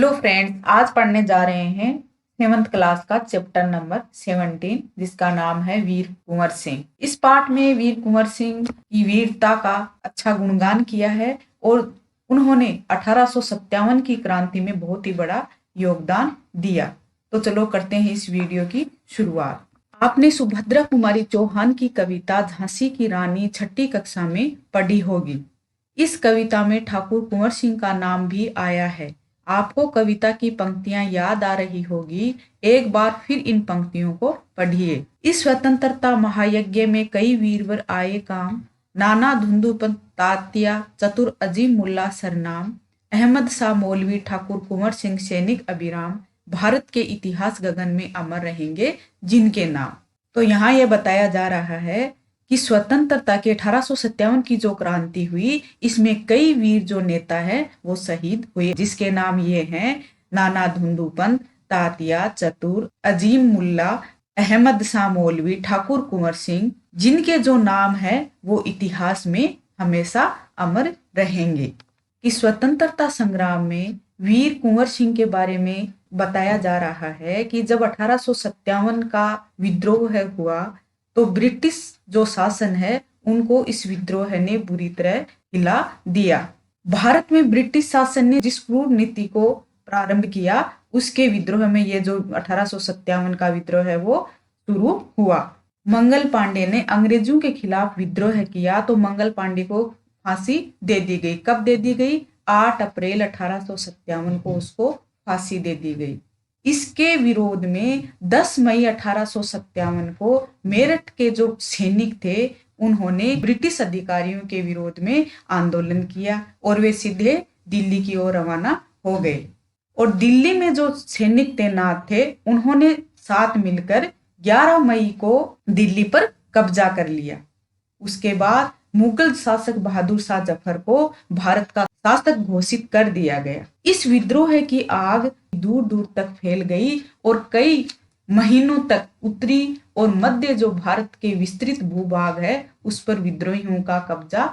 Hello friends, आज पढ़ने जा रहे हैं 7th क्लास का चैप्टर नंबर 17 जिसका नाम है वीर कुंवर सिंह। इस पाठ में वीर कुंवर सिंह की वीरता का अच्छा गुणगान किया है और उन्होंने 1857 की क्रांति में बहुत ही बड़ा योगदान दिया। तो चलो करते हैं इस वीडियो की शुरुआत। आपने सुभद्रा कुमारी चौहान की कविता झांसी की रानी छठी कक्षा में पढ़ी होगी। इस कविता में ठाकुर कुंवर सिंह का नाम भी आया है। आपको कविता की पंक्तियां याद आ रही होगी, एक बार फिर इन पंक्तियों को पढ़िए। इस स्वतंत्रता महायज्ञ में कई वीरवर आए काम, नाना धुंधुपंत तात्या चतुर अजीम मुल्ला सरनाम, अहमद शाह मौलवी ठाकुर कुंवर सिंह सैनिक अभिराम, भारत के इतिहास गगन में अमर रहेंगे जिनके नाम। तो यहाँ यह बताया जा रहा है कि स्वतंत्रता के 1857 की जो क्रांति हुई, इसमें कई वीर जो नेता है वो शहीद हुए, जिसके नाम ये हैं नाना धुंधुपंत तात्या चतुर अजीम मुल्ला अहमद शाह मौलवी ठाकुर कुंवर सिंह, जिनके जो नाम है वो इतिहास में हमेशा अमर रहेंगे। कि स्वतंत्रता संग्राम में वीर कुंवर सिंह के बारे में बताया जा रहा है कि जब 1857 का विद्रोह हुआ तो ब्रिटिश जो शासन है उनको इस विद्रोह ने बुरी तरह हिला दिया। भारत में ब्रिटिश शासन ने जिस क्रूर नीति को प्रारंभ किया, उसके विद्रोह में ये जो 1857 का विद्रोह है वो शुरू हुआ। मंगल पांडे ने अंग्रेजों के खिलाफ विद्रोह किया तो मंगल पांडे को फांसी दे दी गई। कब दे दी गई? 8 अप्रैल 1857 को उसको फांसी दे दी गई। इसके विरोध में 10 मई 1857 को मेरठ के जो सैनिक थे उन्होंने ब्रिटिश अधिकारियों के विरोध में आंदोलन किया और वे सीधे दिल्ली की ओर रवाना हो गए। और दिल्ली में जो सैनिक तैनात थे उन्होंने साथ मिलकर 11 मई को दिल्ली पर कब्जा कर लिया। उसके बाद मुगल शासक बहादुर शाह जफर को भारत का शासक घोषित कर दिया गया। इस विद्रोह की आग दूर दूर तक फैल गई और कई महीनों तक उत्तरी और मध्य जो भारत के विस्तृत भूभाग है उस पर विद्रोहियों का कब्जा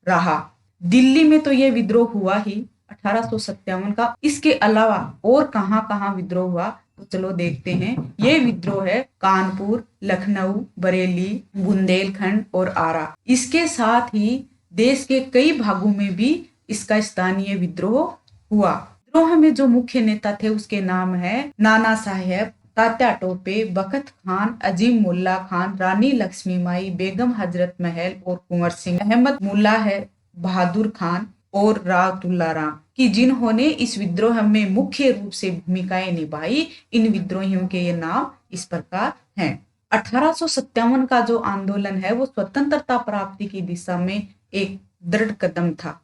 रहा। दिल्ली में तो यह विद्रोह हुआ ही 1857 का। इसके अलावा और कहां कहां विद्रोह हुआ तो चलो देखते हैं। ये विद्रोह है कानपुर, लखनऊ, बरेली, बुंदेलखंड और आरा। इसके साथ ही देश के कई भागों में भी इसका स्थानीय विद्रोह हुआ। विद्रोह में जो मुख्य नेता थे उसके नाम है नाना साहेब, तात्या टोपे, बखत खान, अजीम मुल्ला खान, रानी लक्ष्मीबाई, बेगम हजरत महल और कुंवर सिंह, अहमद मुल्ला है, बहादुर खान और राव तुल्लाराम की, जिन्होंने इस विद्रोह में मुख्य रूप से भूमिकाएं निभाई। इन विद्रोहियों के ये नाम इस प्रकार हैं। 1857 का जो आंदोलन है वो स्वतंत्रता प्राप्ति की दिशा में एक दृढ़ कदम था।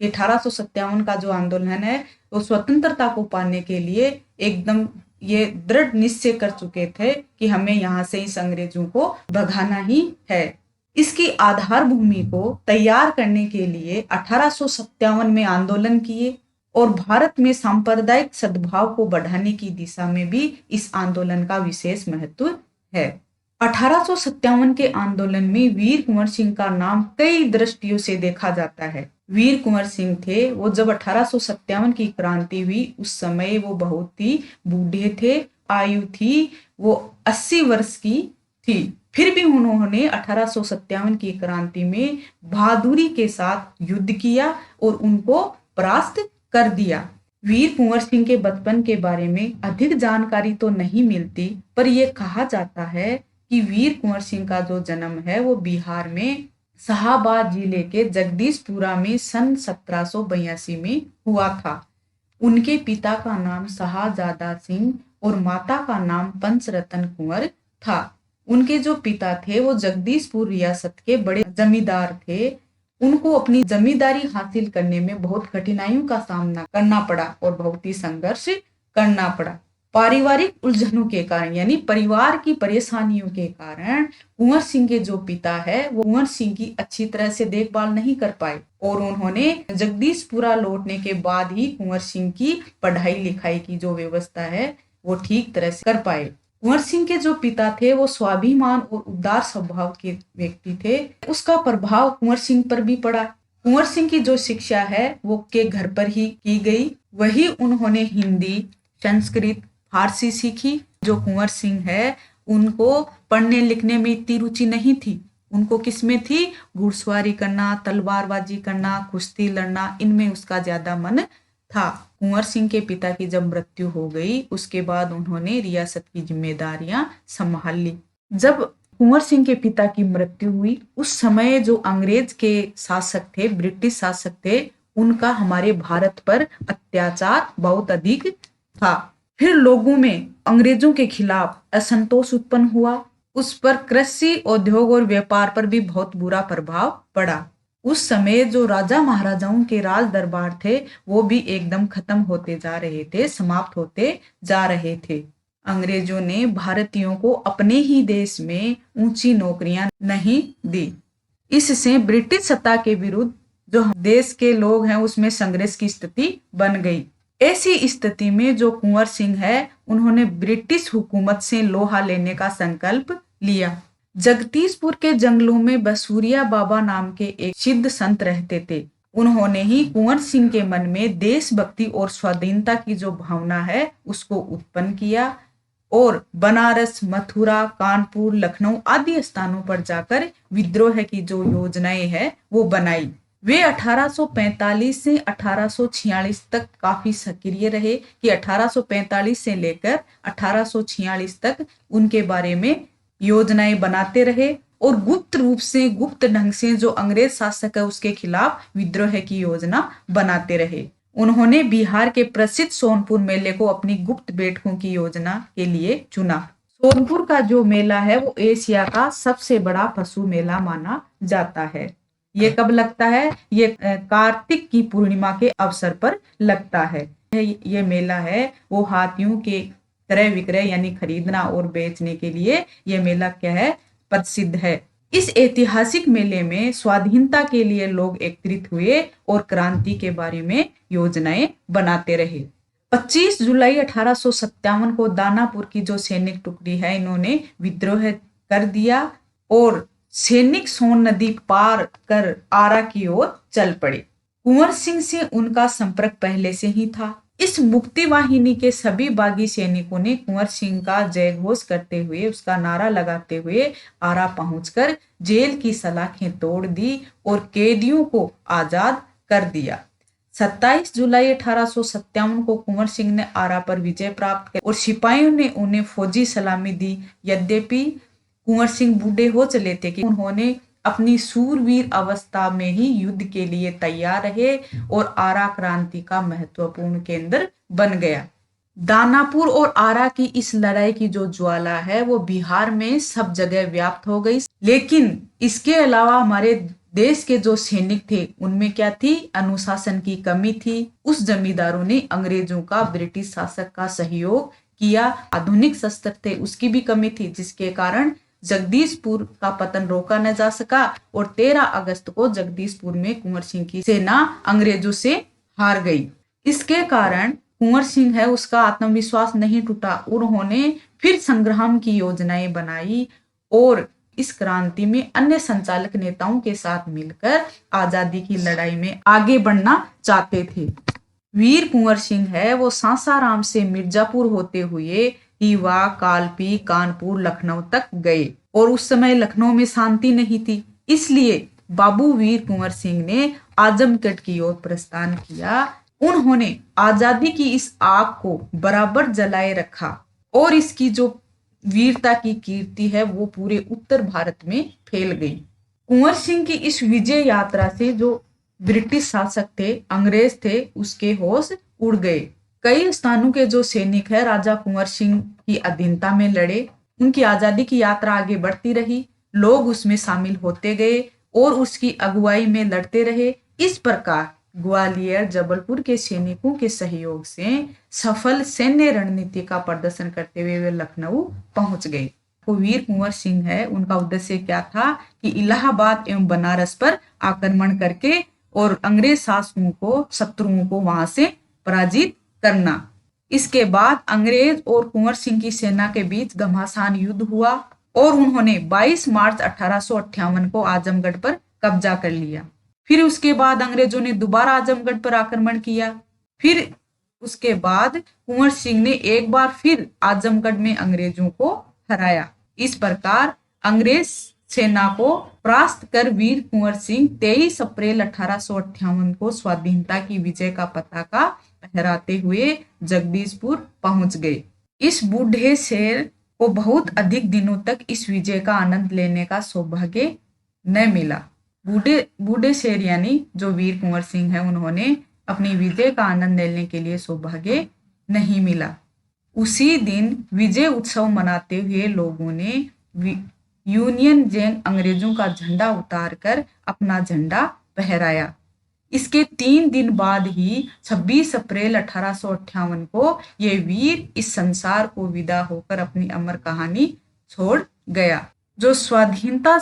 1857 का जो आंदोलन है वो स्वतंत्रता को पाने के लिए एकदम ये दृढ़ निश्चय कर चुके थे कि हमें यहाँ से इस अंग्रेजों को भगाना ही है। इसकी आधार भूमि को तैयार करने के लिए 1857 में आंदोलन किए और भारत में सांप्रदायिक सद्भाव को बढ़ाने की दिशा में भी इस आंदोलन का विशेष महत्व है। 1857 के आंदोलन में वीर कुंवर सिंह का नाम कई दृष्टियों से देखा जाता है। वीर कुंवर सिंह थे वो जब 1857 की क्रांति हुई उस समय वो बहुत ही बूढ़े थे, आयु थी वो 80 वर्ष की थी। फिर भी उन्होंने 1857 की क्रांति में बहादुरी के साथ युद्ध किया और उनको परास्त कर दिया। वीर कुंवर सिंह के बचपन के बारे में अधिक जानकारी तो नहीं मिलती, पर यह कहा जाता है कि वीर कुंवर सिंह का जो जन्म है वो बिहार में शाहाबाद जिले के जगदीशपुरा में सन 1782 में हुआ था। उनके पिता का नाम शाहजादा सिंह और माता का नाम पंचरतन कुंवर था। उनके जो पिता थे वो जगदीशपुर रियासत के बड़े जमींदार थे। उनको अपनी जमींदारी हासिल करने में बहुत कठिनाइयों का सामना करना पड़ा और बहुत ही संघर्ष करना पड़ा। पारिवारिक उलझनों के कारण यानी परिवार की परेशानियों के कारण कुंवर सिंह के जो पिता है वो कुंवर सिंह की अच्छी तरह से देखभाल नहीं कर पाए और उन्होंने जगदीशपुरा लौटने के बाद ही कुंवर सिंह की पढ़ाई लिखाई की जो व्यवस्था है वो ठीक तरह से कर पाए। कुंवर सिंह के जो पिता थे वो स्वाभिमान और उदार स्वभाव के व्यक्ति थे। उसका प्रभाव कुंवर सिंह पर भी पड़ा। कुंवर सिंह की जो शिक्षा है वो के घर पर ही की गई। वही उन्होंने हिंदी, संस्कृत, फारसी सीखी। जो कुंवर सिंह है उनको पढ़ने लिखने में इतनी रुचि नहीं थी। उनको किसमें थी? घुड़सवारी करना, तलवारबाजी करना, कुश्ती लड़ना, इनमें उसका ज्यादा मन था। कुंवर सिंह के पिता की जब मृत्यु हो गई उसके बाद उन्होंने रियासत की जिम्मेदारियां संभाल ली। जब कुंवर सिंह के पिता की मृत्यु हुई उस समय जो अंग्रेज के शासक थे, ब्रिटिश शासक थे, उनका हमारे भारत पर अत्याचार बहुत अधिक था। फिर लोगों में अंग्रेजों के खिलाफ असंतोष उत्पन्न हुआ। उस पर कृषि, उद्योग और व्यापार पर भी बहुत बुरा प्रभाव पड़ा। उस समय जो राजा महाराजाओं के राज दरबार थे वो भी एकदम खत्म होते जा रहे थे, समाप्त होते जा रहे थे। अंग्रेजों ने भारतीयों को अपने ही देश में ऊंची नौकरियां नहीं दी। इससे ब्रिटिश सत्ता के विरुद्ध जो देश के लोग हैं उसमें संघर्ष की स्थिति बन गई। ऐसी स्थिति में जो कुंवर सिंह है उन्होंने ब्रिटिश हुकूमत से लोहा लेने का संकल्प लिया। जगदीशपुर के जंगलों में बसूरिया बाबा नाम के एक सिद्ध संत रहते थे। उन्होंने ही कुंवर सिंह के मन में देशभक्ति और स्वाधीनता की जो भावना है उसको उत्पन्न किया और बनारस, मथुरा, कानपुर, लखनऊ आदि स्थानों पर जाकर विद्रोह की जो योजनाएं है वो बनाई। वे 1845 से 1846 तक काफी सक्रिय रहे कि 1845 से लेकर 1846 तक उनके बारे में योजनाएं बनाते रहे और गुप्त रूप से, गुप्त ढंग से जो अंग्रेज शासक है उसके खिलाफ विद्रोह की योजना बनाते रहे। उन्होंने बिहार के प्रसिद्ध सोनपुर मेले को अपनी गुप्त बैठकों की योजना के लिए चुना। सोनपुर का जो मेला है वो एशिया का सबसे बड़ा पशु मेला माना जाता है। ये कब लगता है? ये कार्तिक की पूर्णिमा के अवसर पर लगता है। ये मेला है वो हाथियों के क्रय विक्रय यानी खरीदना और बेचने के लिए ये मेला क्या है? प्रसिद्ध है। इस ऐतिहासिक मेले में स्वाधीनता के लिए लोग एकत्रित हुए और क्रांति के बारे में योजनाएं बनाते रहे। 25 जुलाई 1857 को दानापुर की जो सैनिक टुकड़ी है इन्होंने विद्रोह कर दिया और सैनिक सोन नदी पार कर आरा की ओर चल पड़े। कुंवर सिंह से उनका संपर्क पहले से ही था। इस मुक्ति वाहिनी के सभी बागी सैनिकों ने कुंवर सिंह का जय घोष करते हुए, उसका नारा लगाते हुए आरा पहुंचकर जेल की सलाखें तोड़ दी और कैदियों को आजाद कर दिया। 27 जुलाई 1857 को कुंवर सिंह ने आरा पर विजय प्राप्त की और सिपाहियों ने उन्हें फौजी सलामी दी। यद्यपि कुंवर सिंह बूढ़े हो चले थे कि उन्होंने अपनी सूरवीर अवस्था में ही युद्ध के लिए तैयार रहे और आरा क्रांति का महत्वपूर्ण केंद्र बन गया। दानापुर और आरा की इस लड़ाई की जो ज्वाला है वो बिहार में सब जगह व्याप्त हो गई। लेकिन इसके अलावा हमारे देश के जो सैनिक थे उनमें क्या थी? अनुशासन की कमी थी। उस जमींदारों ने अंग्रेजों का, ब्रिटिश शासक का सहयोग किया। आधुनिक शस्त्र थे उसकी भी कमी थी, जिसके कारण जगदीशपुर का पतन रोका न जा सका और 13 अगस्त को जगदीशपुर में कुंवर सिंह की सेना अंग्रेजों से हार गई। इसके कारण कुंवर सिंह है उसका आत्मविश्वास नहीं टूटा। उन्होंने फिर संग्राम की योजनाएं बनाई और इस क्रांति में अन्य संचालक नेताओं के साथ मिलकर आजादी की लड़ाई में आगे बढ़ना चाहते थे। वीर कुंवर सिंह है वो सासाराम से मिर्जापुर होते हुए रीवा, कालपी, कानपुर, लखनऊ तक गए और उस समय लखनऊ में शांति नहीं थी। इसलिए बाबू वीर कुंवर सिंह ने आजमगढ़ की ओर प्रस्थान किया। उन्होंने आजादी की इस आग को बराबर जलाए रखा और इसकी जो वीरता की कीर्ति है वो पूरे उत्तर भारत में फैल गई। कुंवर सिंह की इस विजय यात्रा से जो ब्रिटिश शासक थे, अंग्रेज थे, उसके होश उड़ गए। कई स्थानों के जो सैनिक है राजा कुंवर सिंह की अधीनता में लड़े। उनकी आजादी की यात्रा आगे बढ़ती रही, लोग उसमें शामिल होते गए और उसकी अगुवाई में लड़ते रहे। इस प्रकार ग्वालियर, जबलपुर के सैनिकों के सहयोग से सफल सैन्य रणनीति का प्रदर्शन करते हुए वे लखनऊ पहुंच गए। तो वीर कुंवर सिंह है उनका उद्देश्य क्या था कि इलाहाबाद एवं बनारस पर आक्रमण करके और अंग्रेज शासकों को, शत्रुओं को वहां से पराजित करना। इसके बाद अंग्रेज और कुंवर सिंह की सेना के बीच घमासान युद्ध हुआ और उन्होंने 22 मार्च 1858 को आजमगढ़ पर कब्जा कर लिया। फिर उसके बाद अंग्रेजों ने दोबारा आजमगढ़ पर आक्रमण किया। फिर उसके बाद कुंवर सिंह ने एक बार फिर आजमगढ़ में अंग्रेजों को हराया। इस प्रकार अंग्रेज सेना को परास्त कर वीर कुंवर सिंह 23 अप्रैल 1858 को स्वाधीनता की विजय का पताका फहराते हुए जगदीशपुर पहुंच गए। इस बूढ़े शेर को बहुत अधिक दिनों तक इस विजय का आनंद लेने का सौभाग्य न मिला। बूढ़े बूढ़े शेर यानी जो वीर कुंवर सिंह है, उन्होंने अपनी विजय का आनंद लेने के लिए सौभाग्य नहीं मिला। उसी दिन विजय उत्सव मनाते हुए लोगों ने यूनियन जैक अंग्रेजों का झंडा उतारकर अपना झंडा फहराया। इसके 3 दिन बाद ही 26 अप्रैल 1858 को ये वीर इस संसार को विदा होकर अपनी अमर कहानी छोड़ गया। जो स्वाधीनता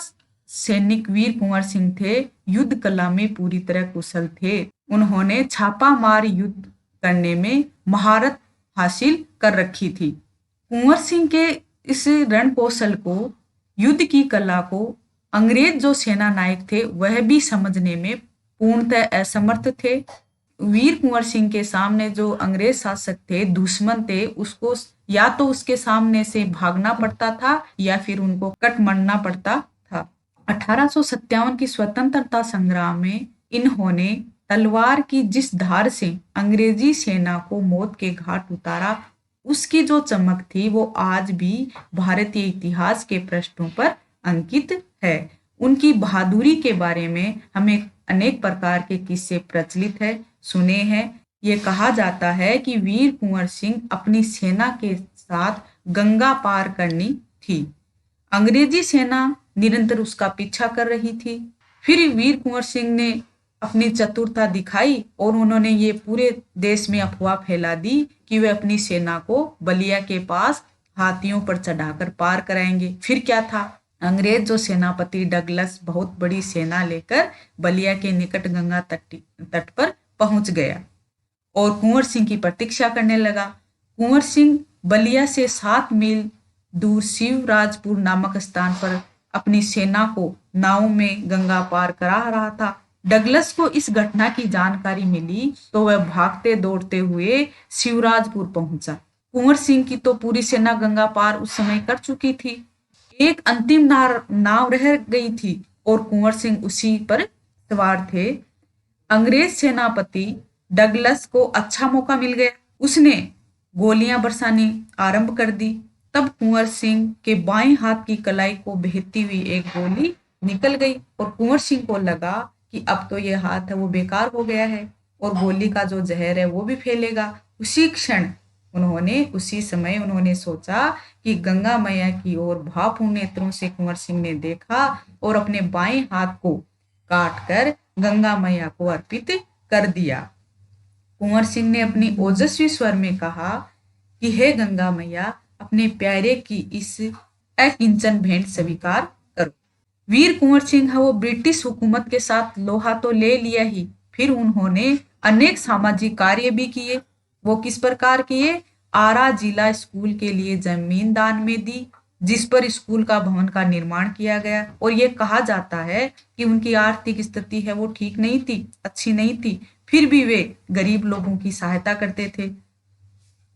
सैनिक वीर कुंवर सिंह थे, युद्ध कला में पूरी तरह कुशल थे। उन्होंने छापामार युद्ध करने में महारत हासिल कर रखी थी। कुंवर सिंह के इस रण कौशल को, युद्ध की कला को अंग्रेज जो सेना नायक थे वह भी समझने में पूर्णतः असमर्थ थे। वीर कुंवर सिंह के सामने जो अंग्रेज शासक थे, दुश्मन थे, उसको या तो उसके सामने से भागना पड़ता था या फिर उनको कट मरना पड़ता था। 1857 की स्वतंत्रता संग्राम में इन्होंने तलवार की जिस धार से अंग्रेजी सेना को मौत के घाट उतारा, उसकी जो चमक थी वो आज भी भारतीय इतिहास के पृष्ठों पर अंकित है। उनकी बहादुरी के बारे में हमें अनेक प्रकार के किस्से प्रचलित है, सुने हैं। ये कहा जाता है कि वीर कुंवर सिंह अपनी सेना के साथ गंगा पार करनी थी। अंग्रेजी सेना निरंतर उसका पीछा कर रही थी। फिर वीर कुंवर सिंह ने अपनी चतुरता दिखाई और उन्होंने ये पूरे देश में अफवाह फैला दी कि वे अपनी सेना को बलिया के पास हाथियों पर चढ़ाकर पार कराएंगे। फिर क्या था, अंग्रेज जो सेनापति डगलस बहुत बड़ी सेना लेकर बलिया के निकट गंगा तट पर पहुंच गया और कुंवर सिंह की प्रतीक्षा करने लगा। कुंवर सिंह बलिया से 7 मील दूर शिवराजपुर नामक स्थान पर अपनी सेना को नाव में गंगा पार करा रहा था। डगलस को इस घटना की जानकारी मिली तो वह भागते दौड़ते हुए शिवराजपुर पहुंचा। कुंवर सिंह की तो पूरी सेना गंगा पार उस समय कर चुकी थी। एक अंतिम नाव रह गई थी और कुंवर सिंह उसी पर सवार थे। अंग्रेज सेनापति डगलस को अच्छा मौका मिल गया। उसने गोलियां बरसानी आरंभ कर दी। तब कुंवर सिंह के बाएं हाथ की कलाई को भेदती हुई एक गोली निकल गई और कुंवर सिंह को लगा कि अब तो ये हाथ है वो बेकार हो गया है और गोली का जो जहर है वो भी फैलेगा। उसी समय उन्होंने सोचा कि गंगा मैया की ओर भावपूर्ण नेत्रों से कुंवर सिंह ने देखा और अपने बाएं हाथ को काट कर गंगा मैया को अर्पित कर दिया। कुंवर सिंह ने अपनी ओजस्वी स्वर में कहा कि हे गंगा मैया, अपने प्यारे की इस अकिंचन भेंट स्वीकार करो। वीर कुंवर सिंह है वो ब्रिटिश हुकूमत के साथ लोहा तो ले लिया ही, फिर उन्होंने अनेक सामाजिक कार्य भी किए। वो किस प्रकार किए? आरा जिला स्कूल के लिए जमीन दान में दी, जिस पर स्कूल का भवन का निर्माण किया गया। और ये कहा जाता है कि उनकी आर्थिक स्थिति है वो ठीक नहीं थी, अच्छी नहीं थी, फिर भी वे गरीब लोगों की सहायता करते थे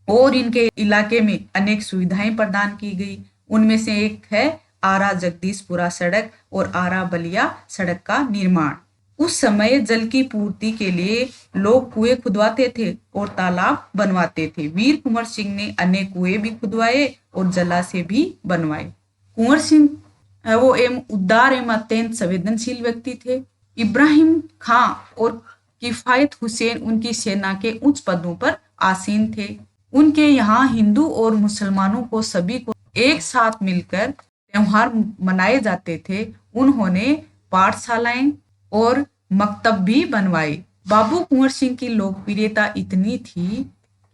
और इनके इलाके में अनेक सुविधाएं प्रदान की गई। उनमें से एक है आरा जगदीशपुरा सड़क और आरा बलिया सड़क का निर्माण। उस समय जल की पूर्ति के लिए लोग कुएं खुदवाते थे और तालाब बनवाते थे। वीर कुंवर सिंह ने अनेक कुएं भी खुदवाए और जलाशय भी बनवाए। कुंवर सिंह वो एवं उदार एवं अत्यंत संवेदनशील व्यक्ति थे। इब्राहिम खां और किफायत हुसैन उनकी सेना के उच्च पदों पर आसीन थे। उनके यहाँ हिंदू और मुसलमानों को सभी को एक साथ मिलकर त्योहार मनाए जाते थे। उन्होंने पाठशालाएं और मकतब भी बनवाए। बाबू कुंवर सिंह की लोकप्रियता इतनी थी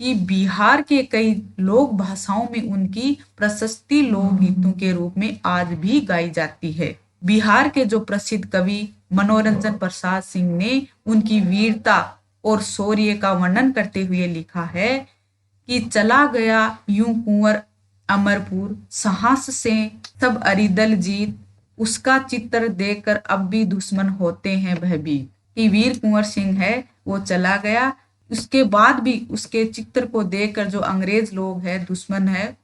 कि बिहार के कई लोक भाषाओं में उनकी प्रशस्ति लोकगीतों के रूप में आज भी गाई जाती है। बिहार के जो प्रसिद्ध कवि मनोरंजन प्रसाद सिंह ने उनकी वीरता और शौर्य का वर्णन करते हुए लिखा है कि चला गया यूं कुंवर अमरपुर, साहस से सब अरिदल जीत, उसका चित्र देखकर अब भी दुश्मन होते हैं भयभीत। कि वीर कुंवर सिंह है वो चला गया। उसके बाद भी उसके चित्र को देखकर जो अंग्रेज लोग हैं, दुश्मन है,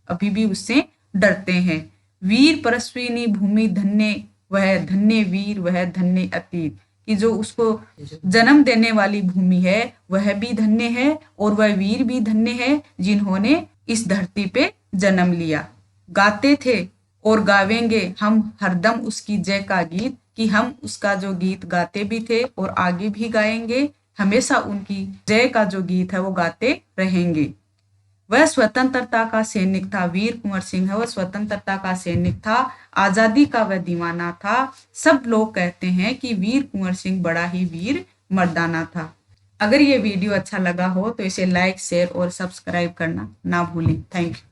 अभी भी उससे डरते हैं। वीर परश्विनी भूमि धन्य, वह धन्य वीर वह धन्य अतीत, कि जो उसको जन्म देने वाली भूमि है वह भी धन्य है और वह वीर भी धन्य है जिन्होंने इस धरती पे जन्म लिया। गाते थे और गावेंगे हम हरदम उसकी जय का गीत, कि हम उसका जो गीत गाते भी थे और आगे भी गाएंगे, हमेशा उनकी जय का जो गीत है वो गाते रहेंगे। वह स्वतंत्रता का सैनिक था, वीर कुंवर सिंह है, वह स्वतंत्रता का सैनिक था, आजादी का वह दीवाना था। सब लोग कहते हैं कि वीर कुंवर सिंह बड़ा ही वीर मर्दाना था। अगर ये वीडियो अच्छा लगा हो तो इसे लाइक, शेयर और सब्सक्राइब करना ना भूलें। Thank you.